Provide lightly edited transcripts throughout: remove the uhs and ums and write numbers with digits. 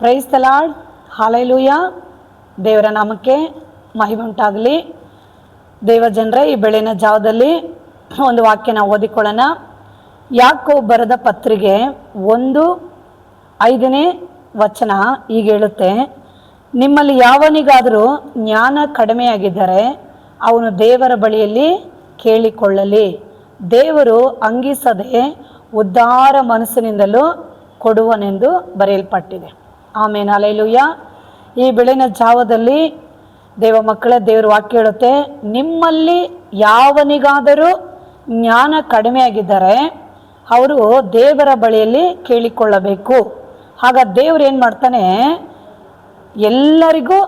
Praise the lord. Hallelujah. ದೇವರ ನಾಮಕ್ಕೆ ಮಹಿಮೆ ಉಂಟಾಗಲಿ. ದೇವ ಜನರೇ, ಈ ಬೆಳಗಿನ ಜಾವದಲ್ಲಿ ಒಂದು ವಾಕ್ಯನ ಓದಿಕೊಳ್ಳೋಣ. ಯಾಕೋಬ ಬರೆದ ಪತ್ರಿಕೆ 1:5 ವಚನ ಹೀಗೆ ಹೇಳುತ್ತೆ, ನಿಮ್ಮಲ್ಲಿ ಯಾವನಿಗಾದರೂ ಜ್ಞಾನ ಕಡಿಮೆಯಾಗಿದ್ದರೆ ಅವನು ದೇವರ ಬಳಿಯಲ್ಲಿ ಕೇಳಿಕೊಳ್ಳಲಿ. ದೇವರು ಅಂಗಿಸದೆ ಉದಾರ ಮನಸ್ಸಿನಿಂದಲೂ ಕೊಡುವನೆಂದು ಬರೆಯಲ್ಪಟ್ಟಿದೆ. ಆಮೇನ್. ಹಲ್ಲೆಲೂಯಾ. ಈ ಬೆಳಗಿನ ಜಾವದಲ್ಲಿ ದೇವ ಮಕ್ಕಳ ದೇವರ ವಾಕ್ಯ ಹೇಳುತ್ತೆ, ನಿಮ್ಮಲ್ಲಿ ಯಾವನಿಗಾದರೂ ಜ್ಞಾನ ಕಡಿಮೆಯಾಗಿದ್ದರೆ ಅವರು ದೇವರ ಬಳಿಯಲ್ಲಿ ಕೇಳಿಕೊಳ್ಳಬೇಕು. ಆಗ ದೇವರು ಏನು ಮಾಡ್ತಾನೆ, ಎಲ್ಲರಿಗೂ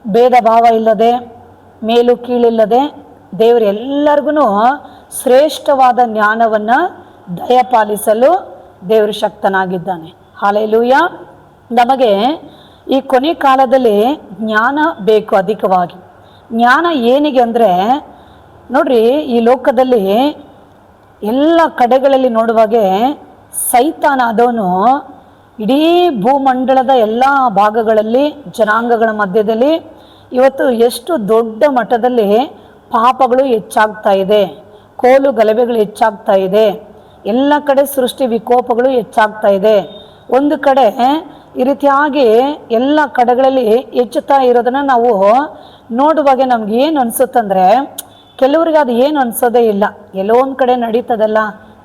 ಭೇದ ಭಾವ ಇಲ್ಲದೆ, ಮೇಲು ಕೀಳಿಲ್ಲದೆ ದೇವರು ಎಲ್ಲರಿಗೂ ಶ್ರೇಷ್ಠವಾದ ಜ್ಞಾನವನ್ನು ದಯಪಾಲಿಸಲು ದೇವರು ಶಕ್ತನಾಗಿದ್ದಾನೆ. ಹಲ್ಲೆಲೂಯಾ. ನಮಗೆ ಈ ಕೊನೆ ಕಾಲದಲ್ಲಿ ಜ್ಞಾನ ಬೇಕು ಅಧಿಕವಾಗಿ. ಜ್ಞಾನ ಏನಿಗೆ ಅಂದರೆ ನೋಡ್ರಿ, ಈ ಲೋಕದಲ್ಲಿ ಎಲ್ಲ ಕಡೆಗಳಲ್ಲಿ ನೋಡುವಾಗೆ ಸೈತಾನ ಆದವನು ಇಡೀ ಭೂಮಂಡಲದ ಎಲ್ಲ ಭಾಗಗಳಲ್ಲಿ ಜನಾಂಗಗಳ ಮಧ್ಯದಲ್ಲಿ ಇವತ್ತು ಎಷ್ಟು ದೊಡ್ಡ ಮಟ್ಟದಲ್ಲಿ ಪಾಪಗಳು ಹೆಚ್ಚಾಗ್ತಾ ಇದೆ, ಕೋಲು ಗಲಭೆಗಳು ಹೆಚ್ಚಾಗ್ತಾ ಇದೆ, ಎಲ್ಲ ಕಡೆ ಸೃಷ್ಟಿ ವಿಕೋಪಗಳು ಹೆಚ್ಚಾಗ್ತಾ ಇದೆ. ಒಂದು ಕಡೆ ಈ ರೀತಿಯಾಗಿ ಎಲ್ಲ ಕಡೆಗಳಲ್ಲಿ ಹೆಚ್ಚುತ್ತಾ ಇರೋದನ್ನು ನಾವು ನೋಡುವಾಗ ನಮ್ಗೆ ಏನು ಅನಿಸುತ್ತಂದರೆ, ಕೆಲವ್ರಿಗೆ ಅದು ಏನು ಅನಿಸೋದೇ ಇಲ್ಲ. ಎಲ್ಲೋ ಒಂದು ಕಡೆ ನಡೀತದಲ್ಲ,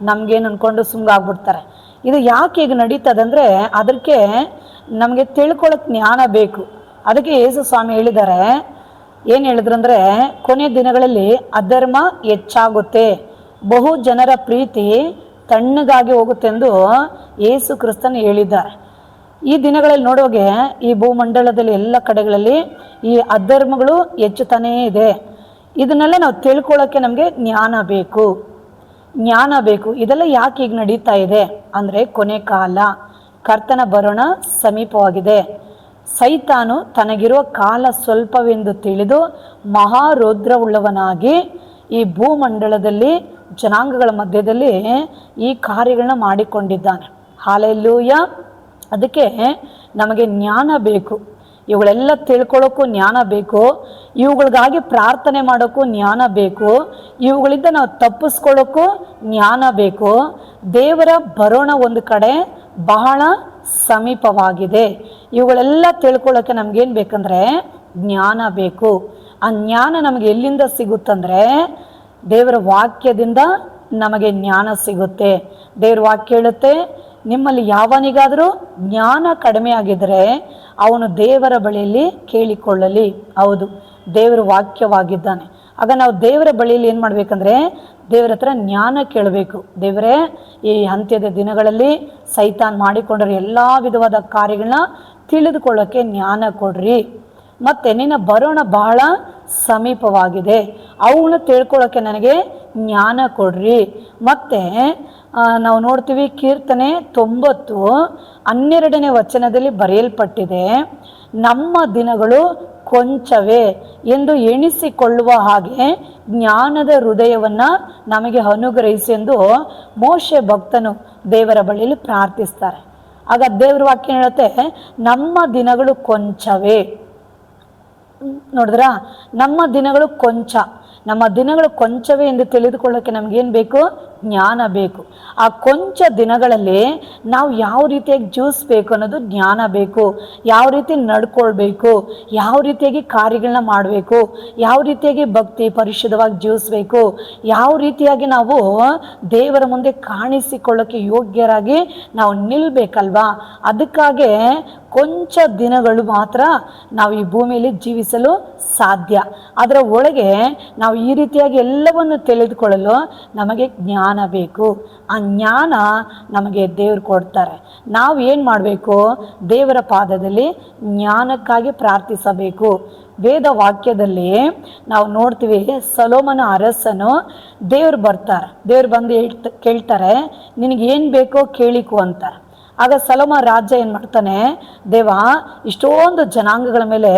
ನಮಗೇನು ಅಂದ್ಕೊಂಡು ಸುಮ್ಮನಾಗ್ಬಿಡ್ತಾರೆ. ಇದು ಯಾಕೆ ಈಗ ನಡೀತದಂದರೆ ಅದಕ್ಕೆ ನಮಗೆ ತಿಳ್ಕೊಳ್ಳೋಕೆ ಜ್ಞಾನ ಬೇಕು. ಅದಕ್ಕೆ ಯೇಸು ಸ್ವಾಮಿ ಹೇಳಿದ್ದಾರೆ, ಏನು ಹೇಳಿದ್ರಂದರೆ, ಕೊನೆ ದಿನಗಳಲ್ಲಿ ಅಧರ್ಮ ಹೆಚ್ಚಾಗುತ್ತೆ, ಬಹು ಜನರ ಪ್ರೀತಿ ತಣ್ಣಗಾಗಿ ಹೋಗುತ್ತೆ ಎಂದು ಯೇಸು ಕ್ರಿಸ್ತನು ಹೇಳಿದ್ದಾರೆ. ಈ ದಿನಗಳಲ್ಲಿ ನೋಡುವಾಗೆ ಈ ಭೂಮಂಡಲದಲ್ಲಿ ಎಲ್ಲ ಕಡೆಗಳಲ್ಲಿ ಈ ಅಧರ್ಮಗಳು ಹೆಚ್ಚುತ್ತಾನೇ ಇದೆ. ಇದನ್ನೆಲ್ಲ ನಾವು ತಿಳ್ಕೊಳ್ಳೋಕ್ಕೆ ನಮಗೆ ಜ್ಞಾನ ಬೇಕು, ಜ್ಞಾನ ಬೇಕು. ಇದೆಲ್ಲ ಯಾಕೆ ಈಗ ನಡೀತಾ ಇದೆ ಅಂದರೆ, ಕೊನೆ ಕಾಲ, ಕರ್ತನ ಬರೋಣ ಸಮೀಪವಾಗಿದೆ. ಸೈತಾನು ತನಗಿರುವ ಕಾಲ ಸ್ವಲ್ಪವೆಂದು ತಿಳಿದು ಮಹಾರೌದ್ರವುಳ್ಳವನಾಗಿ ಈ ಭೂಮಂಡಲದಲ್ಲಿ ಜನಾಂಗಗಳ ಮಧ್ಯದಲ್ಲಿ ಈ ಕಾರ್ಯಗಳನ್ನ ಮಾಡಿಕೊಂಡಿದ್ದಾನೆ. ಹಲ್ಲೆಲೂಯಾ. ಅದಕ್ಕೆ ನಮಗೆ ಜ್ಞಾನ ಬೇಕು. ಇವುಗಳೆಲ್ಲ ತಿಳ್ಕೊಳ್ಳೋಕ್ಕೂ ಜ್ಞಾನ ಬೇಕು, ಇವುಗಳಿಗಾಗಿ ಪ್ರಾರ್ಥನೆ ಮಾಡೋಕ್ಕೂ ಜ್ಞಾನ ಬೇಕು, ಇವುಗಳಿಂದ ನಾವು ತಪ್ಪಿಸ್ಕೊಳ್ಳೋಕ್ಕೂ ಜ್ಞಾನ ಬೇಕು. ದೇವರ ಬರೋಣ ಒಂದು ಕಡೆ ಬಹಳ ಸಮೀಪವಾಗಿದೆ. ಇವುಗಳೆಲ್ಲ ತಿಳ್ಕೊಳ್ಳೋಕ್ಕೆ ನಮಗೇನು ಬೇಕಂದರೆ ಜ್ಞಾನ ಬೇಕು. ಆ ಜ್ಞಾನ ನಮಗೆ ಎಲ್ಲಿಂದ ಸಿಗುತ್ತಂದರೆ ದೇವರ ವಾಕ್ಯದಿಂದ ನಮಗೆ ಜ್ಞಾನ ಸಿಗುತ್ತೆ. ದೇವರ ವಾಕ್ಯ ಹೇಳುತ್ತೆ, ನಿಮ್ಮಲ್ಲಿ ಯಾವನಿಗಾದರೂ ಜ್ಞಾನ ಕಡಿಮೆ ಆಗಿದ್ದರೆ ಅವನು ದೇವರ ಬಳಿಯಲ್ಲಿ ಕೇಳಿಕೊಳ್ಳಲಿ. ಹೌದು, ದೇವರ ವಾಕ್ಯವಾಗಿದ್ದಾನೆ. ಆಗ ನಾವು ದೇವರ ಬಳಿಯಲ್ಲಿ ಏನು ಮಾಡಬೇಕಂದ್ರೆ ದೇವರ ಹತ್ರ ಜ್ಞಾನ ಕೇಳಬೇಕು. ದೇವರೇ, ಈ ಅಂತ್ಯದ ದಿನಗಳಲ್ಲಿ ಸೈತಾನ್ ಮಾಡಿಕೊಂಡ್ರೆ ಎಲ್ಲ ವಿಧವಾದ ಕಾರ್ಯಗಳನ್ನ ತಿಳಿದುಕೊಳ್ಳೋಕ್ಕೆ ಜ್ಞಾನ ಕೊಡ್ರಿ. ಮತ್ತು ನಿನ್ನ ಬರೋಣ ಬಹಳ ಸಮೀಪವಾಗಿದೆ, ಅವುಗಳನ್ನ ತಿಳ್ಕೊಳ್ಳೋಕ್ಕೆ ನನಗೆ ಜ್ಞಾನ ಕೊಡ್ರಿ. ಮತ್ತು ನಾವು ನೋಡ್ತೀವಿ, ಕೀರ್ತನೆ 90:12 ವಚನದಲ್ಲಿ ಬರೆಯಲ್ಪಟ್ಟಿದೆ, ನಮ್ಮ ದಿನಗಳು ಕೊಂಚವೇ ಎಂದು ಎಣಿಸಿಕೊಳ್ಳುವ ಹಾಗೆ ಜ್ಞಾನದ ಹೃದಯವನ್ನು ನಮಗೆ ಅನುಗ್ರಹಿಸಿ ಎಂದು ಮೋಶೆ ಭಕ್ತನು ದೇವರ ಬಳಿಯಲ್ಲಿ ಪ್ರಾರ್ಥಿಸ್ತಾರೆ. ಆಗ ದೇವರ ವಾಕ್ಯ ಹೇಳುತ್ತೆ, ನಮ್ಮ ದಿನಗಳು ಕೊಂಚವೇ. ನೋಡಿದ್ರಾ, ನಮ್ಮ ದಿನಗಳು ಕೊಂಚ. ನಮ್ಮ ದಿನಗಳು ಕೊಂಚವೇ ಎಂದು ತಿಳಿದುಕೊಳ್ಳೋಕ್ಕೆ ನಮಗೇನು ಬೇಕು? ಜ್ಞಾನ ಬೇಕು. ಆ ಕೊಂಚ ದಿನಗಳಲ್ಲಿ ನಾವು ಯಾವ ರೀತಿಯಾಗಿ ಜೀವಿಸ್ಬೇಕು ಅನ್ನೋದು ಜ್ಞಾನ ಬೇಕು. ಯಾವ ರೀತಿ ನಡ್ಕೊಳ್ಬೇಕು, ಯಾವ ರೀತಿಯಾಗಿ ಕಾರ್ಯಗಳನ್ನ ಮಾಡಬೇಕು, ಯಾವ ರೀತಿಯಾಗಿ ಭಕ್ತಿ ಪರಿಶುದ್ಧವಾಗಿ ಜೀವಿಸ್ಬೇಕು, ಯಾವ ರೀತಿಯಾಗಿ ನಾವು ದೇವರ ಮುಂದೆ ಕಾಣಿಸಿಕೊಳ್ಳೋಕ್ಕೆ ಯೋಗ್ಯರಾಗಿ ನಾವು ನಿಲ್ಲಬೇಕಲ್ವಾ. ಅದಕ್ಕಾಗಿ ಕೊಂಚ ದಿನಗಳು ಮಾತ್ರ ನಾವು ಈ ಭೂಮಿಯಲ್ಲಿ ಜೀವಿಸಲು ಸಾಧ್ಯ. ಅದರ ಒಳಗೆ ನಾವು ಈ ರೀತಿಯಾಗಿ ಎಲ್ಲವನ್ನು ತಿಳಿದುಕೊಳ್ಳಲು ನಮಗೆ ಜ್ಞಾನ ಬೇಕು. ಆ ಜ್ಞಾನ ನಮಗೆ ದೇವರು ಕೊಡ್ತಾರೆ. ನಾವು ಏನು ಮಾಡಬೇಕು? ದೇವರ ಪಾದದಲ್ಲಿ ಜ್ಞಾನಕ್ಕಾಗಿ ಪ್ರಾರ್ಥಿಸಬೇಕು. ವೇದ ವಾಕ್ಯದಲ್ಲಿ ನಾವು ನೋಡ್ತೀವಿ, ಸೊಲೊಮೋನ ಅರಸನು ದೇವ್ರು ಬರ್ತಾರೆ, ದೇವ್ರು ಬಂದು ಕೇಳ್ತಾರೆ, ನಿನಗೇನು ಬೇಕೋ ಕೇಳಿಕೊ ಅಂತಾರೆ. ಆಗ ಸೊಲೊಮೋನ ರಾಜ ಏನು ಮಾಡ್ತಾನೆ, ದೇವ ಇಷ್ಟೊಂದು ಜನಾಂಗಗಳ ಮೇಲೆ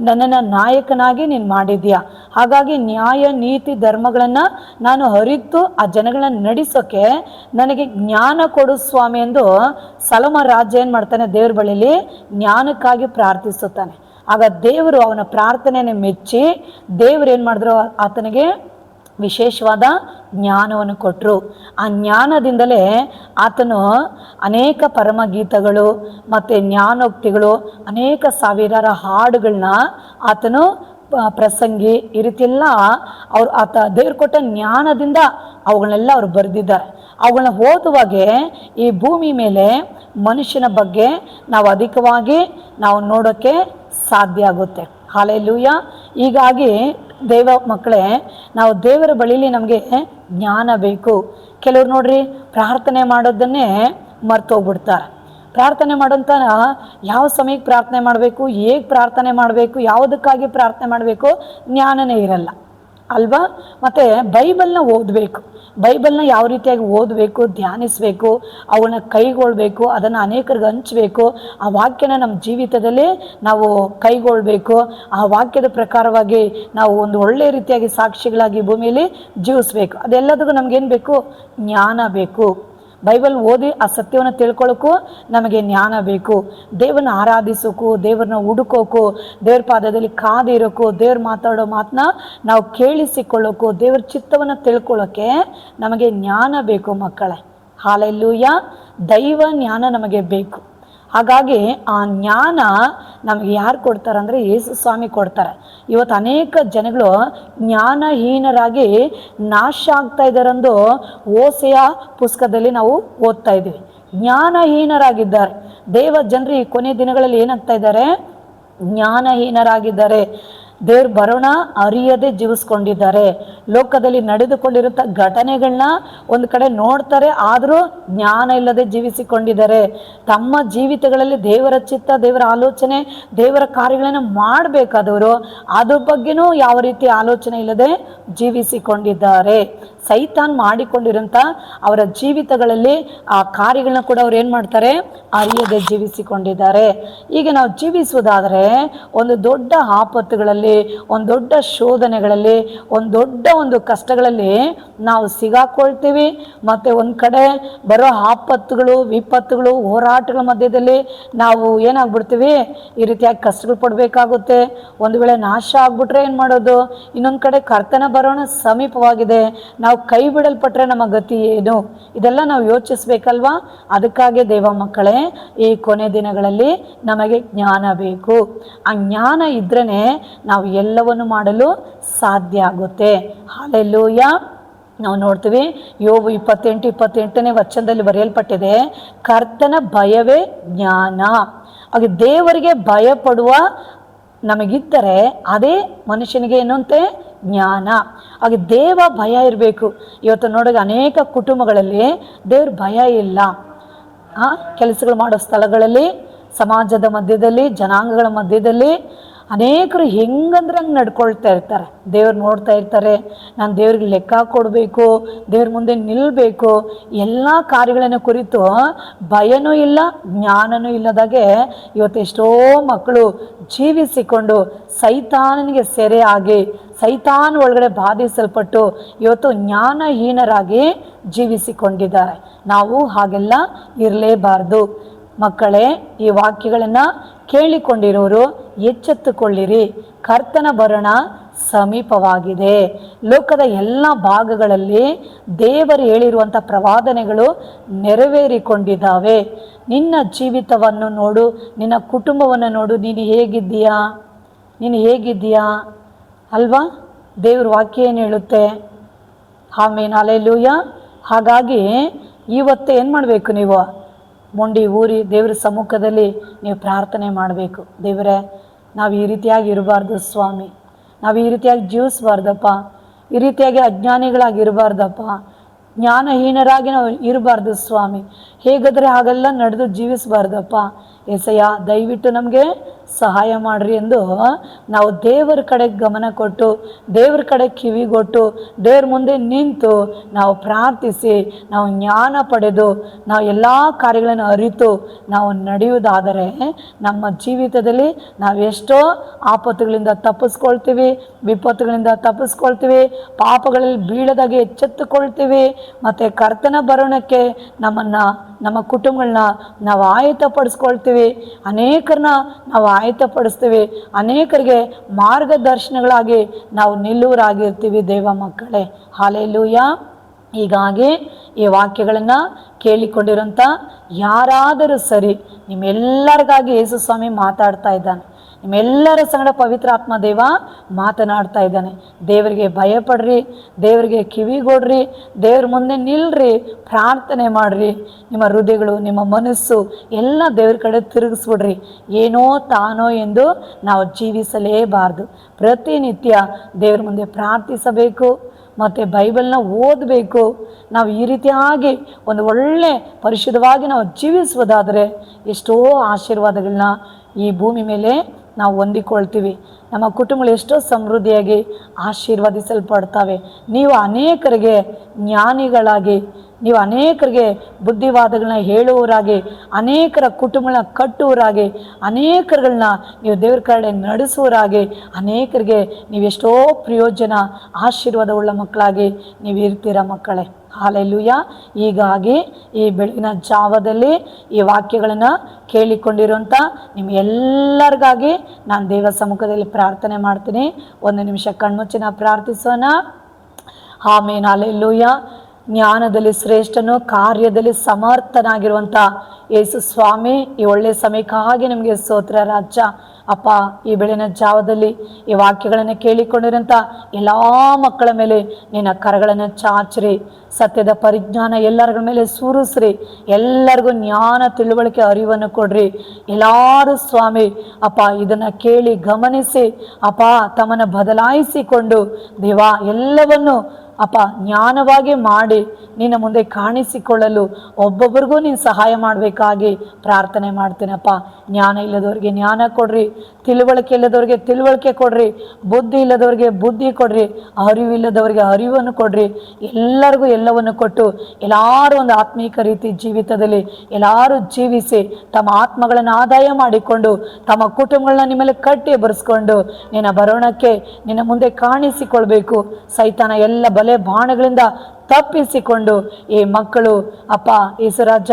ನನ್ನನ್ನು ನಾಯಕನಾಗಿ ನೀನು ಮಾಡಿದ್ಯಾ, ಹಾಗಾಗಿ ನ್ಯಾಯ ನೀತಿ ಧರ್ಮಗಳನ್ನು ನಾನು ಅರಿತು ಆ ಜನಗಳನ್ನ ನಡೆಸೋಕ್ಕೆ ನನಗೆ ಜ್ಞಾನ ಕೊಡು ಸ್ವಾಮಿ ಎಂದು ಸೊಲೊಮೋನ ರಾಜ ಏನು ಮಾಡ್ತಾನೆ, ದೇವ್ರ ಬಳಿಲಿ ಜ್ಞಾನಕ್ಕಾಗಿ ಪ್ರಾರ್ಥಿಸುತ್ತಾನೆ. ಆಗ ದೇವರು ಅವನ ಪ್ರಾರ್ಥನೆಯನ್ನು ಮೆಚ್ಚಿ ದೇವರು ಏನು ಮಾಡಿದ್ರು, ಆತನಿಗೆ ವಿಶೇಷವಾದ ಜ್ಞಾನವನ್ನು ಕೊಟ್ಟರು. ಆ ಜ್ಞಾನದಿಂದಲೇ ಆತನು ಅನೇಕ ಪರಮಗೀತಗಳು ಮತ್ತು ಜ್ಞಾನೋಕ್ತಿಗಳು, ಅನೇಕ ಸಾವಿರಾರು ಹಾಡುಗಳನ್ನ ಆತನು ಪ್ರಸಂಗಿ ಈ ರೀತಿಯೆಲ್ಲ ಆತ ದೇವ್ರು ಕೊಟ್ಟ ಜ್ಞಾನದಿಂದ ಅವುಗಳನ್ನೆಲ್ಲ ಅವರು ಬರೆದಿದ್ದಾರೆ. ಅವುಗಳನ್ನ ಓದುವಾಗೆ ಈ ಭೂಮಿ ಮೇಲೆ ಮನುಷ್ಯನ ಬಗ್ಗೆ ನಾವು ಅಧಿಕವಾಗಿ ನಾವು ನೋಡೋಕ್ಕೆ ಸಾಧ್ಯ ಆಗುತ್ತೆ. ಹಲ್ಲೆಲೂಯಾ. ಹೀಗಾಗಿ ದೇವ ಮಕ್ಕಳೇ, ನಾವು ದೇವರ ಬಳಿಲಿ ನಮಗೆ ಜ್ಞಾನ ಬೇಕು. ಕೆಲವ್ರು ನೋಡ್ರಿ ಪ್ರಾರ್ಥನೆ ಮಾಡೋದನ್ನೇ ಮರ್ತೋಗ್ಬಿಡ್ತಾರೆ. ಪ್ರಾರ್ಥನೆ ಮಾಡೋಂಥ ಯಾವ ಸಮಯಕ್ಕೆ ಪ್ರಾರ್ಥನೆ ಮಾಡಬೇಕು, ಹೇಗೆ ಪ್ರಾರ್ಥನೆ ಮಾಡಬೇಕು, ಯಾವುದಕ್ಕಾಗಿ ಪ್ರಾರ್ಥನೆ ಮಾಡಬೇಕು ಜ್ಞಾನನೇ ಇರಲ್ಲ ಅಲ್ವಾ. ಮತ್ತು ಬೈಬಲ್ನ ಓದಬೇಕು, ಬೈಬಲ್ನ ಯಾವ ರೀತಿಯಾಗಿ ಓದಬೇಕು, ಧ್ಯಾನಿಸಬೇಕು, ಅವನ್ನ ಕೈಗೊಳ್ಬೇಕು, ಅದನ್ನು ಅನೇಕರಿಗೆ ಹಂಚಬೇಕು, ಆ ವಾಕ್ಯನ ನಮ್ಮ ಜೀವಿತದಲ್ಲಿ ನಾವು ಕೈಗೊಳ್ಬೇಕು, ಆ ವಾಕ್ಯದ ಪ್ರಕಾರವಾಗಿ ನಾವು ಒಂದು ಒಳ್ಳೆಯ ರೀತಿಯಾಗಿ ಸಾಕ್ಷಿಗಳಾಗಿ ಭೂಮಿಯಲ್ಲಿ ಜೀವಿಸ್ಬೇಕು. ಅದೆಲ್ಲದಕ್ಕೂ ನಮಗೇನು ಬೇಕು, ಜ್ಞಾನ ಬೇಕು. ಬೈಬಲ್ ಓದಿ ಆ ಸತ್ಯವನ್ನು ತಿಳ್ಕೊಳ್ಳೋಕ್ಕೂ ನಮಗೆ ಜ್ಞಾನ ಬೇಕು. ದೇವರನ್ನ ಆರಾಧಿಸೋಕ್ಕೂ, ದೇವ್ರನ್ನ ಹುಡುಕೋಕ್ಕೂ, ದೇವ್ರ ಪಾದದಲ್ಲಿ ಕಾದಿರೋಕ್ಕೂ, ದೇವ್ರು ಮಾತಾಡೋ ಮಾತನ್ನ ನಾವು ಕೇಳಿಸಿಕೊಳ್ಳೋಕ್ಕೂ, ದೇವ್ರ ಚಿತ್ತವನ್ನು ತಿಳ್ಕೊಳ್ಳೋಕ್ಕೆ ನಮಗೆ ಜ್ಞಾನ ಬೇಕು ಮಕ್ಕಳೇ. ಹಲ್ಲೆಲೂಯಾ. ದೈವ ಜ್ಞಾನ ನಮಗೆ ಬೇಕು. ಹಾಗಾಗಿ ಆ ಜ್ಞಾನ ನಮಗೆ ಯಾರು ಕೊಡ್ತಾರೆ ಅಂದರೆ ಯೇಸು ಸ್ವಾಮಿ ಕೊಡ್ತಾರೆ. ಇವತ್ತು ಅನೇಕ ಜನಗಳು ಜ್ಞಾನಹೀನರಾಗಿ ನಾಶ ಆಗ್ತಾ ಇದ್ದಾರೆಂದು ಓಸೆಯ ಪುಸ್ತಕದಲ್ಲಿ ನಾವು ಓದ್ತಾ ಇದ್ದೀವಿ. ಜ್ಞಾನಹೀನರಾಗಿದ್ದಾರೆ ದೇವ ಜನರು. ಈ ಕೊನೆ ದಿನಗಳಲ್ಲಿ ಏನಾಗ್ತಾ ಇದ್ದಾರೆ, ಜ್ಞಾನಹೀನರಾಗಿದ್ದಾರೆ. ದೇವ್ರ ಬರೋಣ ಅರಿಯದೆ ಜೀವಿಸ್ಕೊಂಡಿದ್ದಾರೆ. ಲೋಕದಲ್ಲಿ ನಡೆದುಕೊಂಡಿರುತ್ತ ಘಟನೆಗಳನ್ನ ಒಂದು ಕಡೆ ನೋಡ್ತಾರೆ, ಆದರೂ ಜ್ಞಾನ ಇಲ್ಲದೆ ಜೀವಿಸಿಕೊಂಡಿದ್ದಾರೆ. ತಮ್ಮ ಜೀವಿತಗಳಲ್ಲಿ ದೇವರ ಚಿತ್ತ, ದೇವರ ಆಲೋಚನೆ, ದೇವರ ಕಾರ್ಯಗಳನ್ನು ಮಾಡಬೇಕಾದವರು ಅದ್ರ ಬಗ್ಗೆನೂ ಯಾವ ರೀತಿ ಆಲೋಚನೆ ಇಲ್ಲದೆ ಜೀವಿಸಿಕೊಂಡಿದ್ದಾರೆ. ಸೈತಾನ್ ಮಾಡಿಕೊಂಡಿರೋಂಥ ಅವರ ಜೀವಿತಗಳಲ್ಲಿ ಆ ಕಾರ್ಯಗಳನ್ನ ಕೂಡ ಅವ್ರು ಏನು ಮಾಡ್ತಾರೆ, ಅರಿಯದೆ ಜೀವಿಸಿಕೊಂಡಿದ್ದಾರೆ. ಈಗ ನಾವು ಜೀವಿಸುವುದಾದರೆ ಒಂದು ದೊಡ್ಡ ಆಪತ್ತುಗಳಲ್ಲಿ, ಒಂದು ದೊಡ್ಡ ಶೋಧನೆಗಳಲ್ಲಿ, ಒಂದು ದೊಡ್ಡ ಒಂದು ಕಷ್ಟಗಳಲ್ಲಿ ನಾವು ಸಿಗಾಕೊಳ್ತೀವಿ. ಮತ್ತು ಒಂದು ಕಡೆ ಬರೋ ಆಪತ್ತುಗಳು, ವಿಪತ್ತುಗಳು, ಹೋರಾಟಗಳ ಮಧ್ಯದಲ್ಲಿ ನಾವು ಏನಾಗ್ಬಿಡ್ತೀವಿ, ಈ ರೀತಿಯಾಗಿ ಕಷ್ಟಗಳು ಪಡಬೇಕಾಗುತ್ತೆ. ಒಂದು ವೇಳೆ ನಾಶ ಆಗ್ಬಿಟ್ರೆ ಏನು ಮಾಡೋದು? ಇನ್ನೊಂದು ಕಡೆ ಕರ್ತನ ಬರೋಣ ಸಮೀಪವಾಗಿದೆ, ನಾವು ಕೈ ಬಿಡಲ್ಪಟ್ರೆ ನಮ್ಮ ಗತಿ ಏನು? ಇದೆಲ್ಲ ನಾವು ಯೋಚಿಸ್ಬೇಕಲ್ವಾ. ಅದಕ್ಕಾಗಿ ದೇವ ಮಕ್ಕಳೇ, ಈ ಕೊನೆ ದಿನಗಳಲ್ಲಿ ನಮಗೆ ಜ್ಞಾನ ಬೇಕು. ಆ ಜ್ಞಾನ ಇದ್ರೇ ನಾವು ಎಲ್ಲವನ್ನು ಮಾಡಲು ಸಾಧ್ಯ ಆಗುತ್ತೆ. ಹಲ್ಲೆಲೂಯಾ. ನಾವು ನೋಡ್ತೀವಿ ಯೋಬು 28:28ನೇ ವಚನದಲ್ಲಿ ಬರೆಯಲ್ಪಟ್ಟಿದೆ, ಕರ್ತನ ಭಯವೇ ಜ್ಞಾನ. ಹಾಗೆ ದೇವರಿಗೆ ಭಯಪಡುವ ನಮಗಿದ್ದರೆ ಅದೇ ಮನುಷ್ಯನಿಗೆ ಏನಂತೆ, ಜ್ಞಾನ. ಹಾಗೆ ದೇವ ಭಯ ಇರಬೇಕು. ಇವತ್ತು ನೋಡಿದ್ರೆ ಅನೇಕ ಕುಟುಂಬಗಳಲ್ಲಿ ದೇವ್ರ ಭಯ ಇಲ್ಲ. ಕೆಲಸಗಳು ಮಾಡೋ ಸ್ಥಳಗಳಲ್ಲಿ, ಸಮಾಜದ ಮಧ್ಯದಲ್ಲಿ, ಜನಾಂಗಗಳ ಮಧ್ಯದಲ್ಲಿ ಅನೇಕರು ಹೆಂಗಂದ್ರೆ ಹಂಗೆ ನಡ್ಕೊಳ್ತಾ ಇರ್ತಾರೆ. ದೇವ್ರು ನೋಡ್ತಾ ಇರ್ತಾರೆ, ನಾನು ದೇವ್ರಿಗೆ ಲೆಕ್ಕ ಕೊಡಬೇಕು, ದೇವ್ರ ಮುಂದೆ ನಿಲ್ಲಬೇಕು. ಎಲ್ಲ ಕಾರ್ಯಗಳನ್ನು ಕುರಿತು ಭಯನೂ ಇಲ್ಲ, ಜ್ಞಾನನೂ ಇಲ್ಲದಾಗೆ ಇವತ್ತು ಎಷ್ಟೋ ಮಕ್ಕಳು ಜೀವಿಸಿಕೊಂಡು ಸೈತಾನನಿಗೆ ಸೆರೆ ಆಗಿ, ಸೈತಾನ ಒಳಗಡೆ ಬಾಧಿಸಲ್ಪಟ್ಟು ಇವತ್ತು ಜ್ಞಾನಹೀನರಾಗಿ ಜೀವಿಸಿಕೊಂಡಿದ್ದಾರೆ. ನಾವು ಹಾಗೆಲ್ಲ ಇರಲೇಬಾರ್ದು ಮಕ್ಕಳೇ. ಈ ವಾಕ್ಯಗಳನ್ನು ಕೇಳಿಕೊಂಡಿರೋರು ಎಚ್ಚೆತ್ತುಕೊಳ್ಳಿರಿ, ಕರ್ತನ ಬರೋಣ ಸಮೀಪವಾಗಿದೆ. ಲೋಕದ ಎಲ್ಲ ಭಾಗಗಳಲ್ಲಿ ದೇವರು ಹೇಳಿರುವಂಥ ಪ್ರವಾದನೆಗಳು ನೆರವೇರಿಕೊಂಡಿದ್ದಾವೆ. ನಿನ್ನ ಜೀವಿತವನ್ನು ನೋಡು, ನಿನ್ನ ಕುಟುಂಬವನ್ನು ನೋಡು, ನೀನು ಹೇಗಿದ್ದೀಯಾ ಅಲ್ವಾ? ದೇವ್ರ ವಾಕ್ಯ ಏನು ಹೇಳುತ್ತೆ? Amen, hallelujah. ಹಾಗಾಗಿ ಇವತ್ತು ಏನು ಮಾಡಬೇಕು, ನೀವು ಮೊಂಡಿ ಊರಿ ದೇವ್ರ ಸಮ್ಮುಖದಲ್ಲಿ ನೀವು ಪ್ರಾರ್ಥನೆ ಮಾಡಬೇಕು. ದೇವರೇ, ನಾವು ಈ ರೀತಿಯಾಗಿ ಇರಬಾರ್ದು ಸ್ವಾಮಿ, ನಾವು ಈ ರೀತಿಯಾಗಿ ಜೀವಿಸಬಾರ್ದಪ್ಪ, ಈ ರೀತಿಯಾಗಿ ಅಜ್ಞಾನಿಗಳಾಗಿ ಇರಬಾರ್ದಪ್ಪ, ಜ್ಞಾನಹೀನರಾಗಿ ನಾವು ಇರಬಾರ್ದು ಸ್ವಾಮಿ, ಹೇಗಾದರೆ ಹಾಗೆಲ್ಲ ನಡೆದು ಜೀವಿಸಬಾರ್ದಪ್ಪ. ಏಸಯ್ಯ, ದಯವಿಟ್ಟು ನಮಗೆ ಸಹಾಯ ಮಾಡ್ರಿ ಎಂದು ನಾವು ದೇವರ ಕಡೆ ಗಮನ ಕೊಟ್ಟು, ದೇವರ ಕಡೆ ಕಿವಿಗೊಟ್ಟು, ದೇವ್ರ ಮುಂದೆ ನಿಂತು ನಾವು ಪ್ರಾರ್ಥಿಸಿ, ನಾವು ಜ್ಞಾನ ಪಡೆದು, ನಾವು ಎಲ್ಲ ಕಾರ್ಯಗಳನ್ನು ಅರಿತು ನಾವು ನಡೆಯುವುದಾದರೆ ನಮ್ಮ ಜೀವಿತದಲ್ಲಿ ನಾವು ಎಷ್ಟೋ ಆಪತ್ತುಗಳಿಂದ ತಪ್ಪಿಸ್ಕೊಳ್ತೀವಿ, ವಿಪತ್ತುಗಳಿಂದ ತಪ್ಪಿಸ್ಕೊಳ್ತೀವಿ, ಪಾಪಗಳಲ್ಲಿ ಬೀಳದಾಗೆ ಎಚ್ಚೆತ್ತುಕೊಳ್ತೀವಿ. ಮತ್ತು ಕರ್ತನ ಬರೋಣಕ್ಕೆ ನಮ್ಮ ಕುಟುಂಬಗಳನ್ನ ನಾವು ಆಯತ್ತಪಡಿಸ್ಕೊಳ್ತೀವಿ, ಅನೇಕರನ್ನ ನಾವು ಆಯತ್ತಪಡಿಸ್ತೀವಿ, ಅನೇಕರಿಗೆ ಮಾರ್ಗದರ್ಶನಗಳಾಗಿ ನಾವು ನಿಲ್ಲುವರಾಗಿರ್ತೀವಿ ದೇವ ಮಕ್ಕಳೇ. ಹಾಲೆಲೂಯ. ಹೀಗಾಗಿ ಈ ವಾಕ್ಯಗಳನ್ನು ಕೇಳಿಕೊಂಡಿರೋಂಥ ಯಾರಾದರೂ ಸರಿ, ನಿಮ್ಮೆಲ್ಲರಿಗಾಗಿ ಯೇಸು ಸ್ವಾಮಿ ಮಾತಾಡ್ತಾ ಇದ್ದಾನೆ. ನಿಮ್ಮೆಲ್ಲರ ಸಂಗಡ ಪವಿತ್ರಾತ್ಮ ದೇವ ಮಾತನಾಡ್ತಾ ಇದ್ದಾನೆ. ದೇವರಿಗೆ ಭಯಪಡ್ರಿ, ದೇವರಿಗೆ ಕಿವಿಗೊಡ್ರಿ, ದೇವ್ರ ಮುಂದೆ ನಿಲ್ರಿ, ಪ್ರಾರ್ಥನೆ ಮಾಡ್ರಿ. ನಿಮ್ಮ ಹೃದಯಗಳು, ನಿಮ್ಮ ಮನಸ್ಸು ಎಲ್ಲ ದೇವ್ರ ಕಡೆ ತಿರುಗಿಸ್ಬಿಡ್ರಿ. ಏನೋ ತಾನೋ ಎಂದು ನಾವು ಜೀವಿಸಲೇಬಾರ್ದು. ಪ್ರತಿನಿತ್ಯ ದೇವ್ರ ಮುಂದೆ ಪ್ರಾರ್ಥಿಸಬೇಕು ಮತ್ತು ಬೈಬಲ್ನ ಓದಬೇಕು. ನಾವು ಈ ರೀತಿಯಾಗಿ ಒಂದು ಒಳ್ಳೆ ಪರಿಶುದ್ಧವಾಗಿ ನಾವು ಜೀವಿಸುವುದಾದರೆ ಎಷ್ಟೋ ಆಶೀರ್ವಾದಗಳನ್ನ ಈ ಭೂಮಿ ಮೇಲೆ ನಾವು ಹೊಂದಿಕೊಳ್ತೀವಿ. ನಮ್ಮ ಕುಟುಂಬಗಳು ಎಷ್ಟೋ ಸಮೃದ್ಧಿಯಾಗಿ ಆಶೀರ್ವದಿಸಲ್ಪಡ್ತವೆ. ನೀವು ಅನೇಕರಿಗೆ ಜ್ಞಾನಿಗಳಾಗಿ, ನೀವು ಅನೇಕರಿಗೆ ಬುದ್ಧಿವಾದಗಳನ್ನ ಹೇಳುವವರಾಗಿ, ಅನೇಕರ ಕುಟುಂಬಗಳನ್ನ ಕಟ್ಟುವರಾಗಿ, ಅನೇಕರುಗಳನ್ನ ನೀವು ದೇವ್ರ ಕಡೆ ನಡೆಸುವರಾಗಿ, ಅನೇಕರಿಗೆ ನೀವೆಷ್ಟೋ ಪ್ರಯೋಜನ ಆಶೀರ್ವಾದವುಳ್ಳ ಮಕ್ಕಳಾಗಿ ನೀವು ಇರ್ತೀರ ಮಕ್ಕಳೇ. ಹಾಲೆಲೂಯ. ಹೀಗಾಗಿ ಈ ಬೆಳಗಿನ ಜಾವದಲ್ಲಿ ಈ ವಾಕ್ಯಗಳನ್ನು ಕೇಳಿಕೊಂಡಿರುವಂಥ ನಿಮ್ಮೆಲ್ಲರಿಗಾಗಿ ನಾನು ದೇವ ಸಮ್ಮುಖದಲ್ಲಿ ಪ್ರಾರ್ಥನೆ ಮಾಡ್ತೀನಿ. ಒಂದು ನಿಮಿಷ ಕಣ್ಮುಚ್ಚಿ ನಾವು ಪ್ರಾರ್ಥಿಸೋಣ. ಆಮೆನ್. ಹಾಲೆಲೂಯ. ಜ್ಞಾನದಲ್ಲಿ ಶ್ರೇಷ್ಠನು, ಕಾರ್ಯದಲ್ಲಿ ಸಮರ್ಥನಾಗಿರುವಂಥ ಯೇಸು ಸ್ವಾಮಿ, ಈ ಒಳ್ಳೆಯ ಸಮಯಕ್ಕಾಗಿ ನಿಮಗೆ ಸ್ತೋತ್ರ ರಾಜ. ಅಪ್ಪ, ಈ ಬೆಳಗಿನ ಜಾವದಲ್ಲಿ ಈ ವಾಕ್ಯಗಳನ್ನು ಕೇಳಿಕೊಂಡಿರೋಂಥ ಎಲ್ಲ ಮಕ್ಕಳ ಮೇಲೆ ನಿನ್ನ ಕರಗಳನ್ನು ಚಾಚ್ರಿ. ಸತ್ಯದ ಪರಿಜ್ಞಾನ ಎಲ್ಲರ ಮೇಲೆ ಸೂರಿಸ್ರಿ. ಎಲ್ಲರಿಗೂ ಜ್ಞಾನ, ತಿಳುವಳಿಕೆ, ಅರಿವನ್ನು ಕೊಡ್ರಿ. ಎಲ್ಲರೂ ಸ್ವಾಮಿ ಅಪ್ಪ ಇದನ್ನು ಕೇಳಿ ಗಮನಿಸಿ ಅಪ್ಪ ತಮ್ಮನ್ನು ಬದಲಾಯಿಸಿಕೊಂಡು ದೇವಾ ಎಲ್ಲವನ್ನು ಅಪ್ಪ ಜ್ಞಾನವಾಗಿ ಮಾಡಿ ನಿನ್ನ ಮುಂದೆ ಕಾಣಿಸಿಕೊಳ್ಳಲು ಒಬ್ಬೊಬ್ಬರಿಗೂ ನೀನು ಸಹಾಯ ಮಾಡಬೇಕಾಗಿ ಪ್ರಾರ್ಥನೆ ಮಾಡ್ತೀನಪ್ಪ. ಜ್ಞಾನ ಇಲ್ಲದವ್ರಿಗೆ ಜ್ಞಾನ ಕೊಡ್ರಿ, ತಿಳುವಳಿಕೆ ಇಲ್ಲದವ್ರಿಗೆ ತಿಳುವಳಿಕೆ ಕೊಡ್ರಿ, ಬುದ್ಧಿ ಇಲ್ಲದವ್ರಿಗೆ ಬುದ್ಧಿ ಕೊಡ್ರಿ, ಅರಿವಿಲ್ಲದವ್ರಿಗೆ ಅರಿವನ್ನು ಕೊಡ್ರಿ. ಎಲ್ಲರಿಗೂ ಎಲ್ಲವನ್ನು ಕೊಟ್ಟು ಎಲ್ಲರೂ ಒಂದು ಆತ್ಮೀಕ ರೀತಿ ಜೀವಿತದಲ್ಲಿ ಎಲ್ಲರೂ ಜೀವಿಸಿ ತಮ್ಮ ಆತ್ಮಗಳನ್ನು ಆದಾಯ ಮಾಡಿಕೊಂಡು ತಮ್ಮ ಕುಟುಂಬಗಳನ್ನ ನಿಮ್ಮಲ್ಲಿ ಕಟ್ಟಿ ಬರೆಸ್ಕೊಂಡು ನಿನ್ನ ಬರೋಣಕ್ಕೆ ನಿನ್ನ ಮುಂದೆ ಕಾಣಿಸಿಕೊಳ್ಬೇಕು. ಸೈತಾನ ಎಲ್ಲ ಬಲೆ ಬಾಣಗಳಿಂದ ತಪ್ಪಿಸಿಕೊಂಡು ಈ ಮಕ್ಕಳು ಅಪ್ಪ ಯೇಸುರಾಜ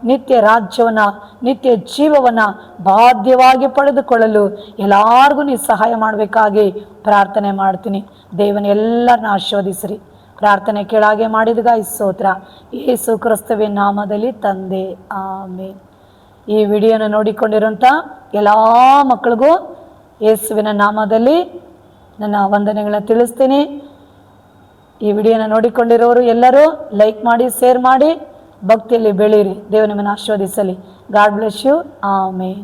ನಿತ್ಯ ರಾಜ್ಯವನ್ನು, ನಿತ್ಯ ಜೀವವನ್ನು ಬಾಧ್ಯವಾಗಿ ಪಡೆದುಕೊಳ್ಳಲು ಎಲ್ಲರಿಗೂ ನೀವು ಸಹಾಯ ಮಾಡಬೇಕಾಗಿ ಪ್ರಾರ್ಥನೆ ಮಾಡ್ತೀನಿ. ದೇವನ ಎಲ್ಲರನ್ನ ಆಶೀರ್ವದಿಸ್ರಿ. ಪ್ರಾರ್ಥನೆ ಕೆಳಗೆ ಮಾಡಿದಾಗ ಸ್ತೋತ್ರ. ಯೇಸು ಕ್ರಿಸ್ತುವಿನ ನಾಮದಲ್ಲಿ ತಂದೆ, ಆಮೆನ್. ಈ ವಿಡಿಯೋನ ನೋಡಿಕೊಂಡಿರೋಂಥ ಎಲ್ಲ ಮಕ್ಕಳಿಗೂ ಯೇಸುವಿನ ನಾಮದಲ್ಲಿ ನನ್ನ ವಂದನೆಗಳನ್ನ ತಿಳಿಸ್ತೀನಿ. ಈ ವಿಡಿಯೋನ ನೋಡಿಕೊಂಡಿರೋರು ಎಲ್ಲರೂ ಲೈಕ್ ಮಾಡಿ, ಶೇರ್ ಮಾಡಿ, ಭಕ್ತಿಯಲ್ಲಿ ಬೆಳೀರಿ. ದೇವರು ನಿಮ್ಮನ್ನು ಆಶೀರ್ವದಿಸಲಿ. God bless you. ಆಮೆನ್.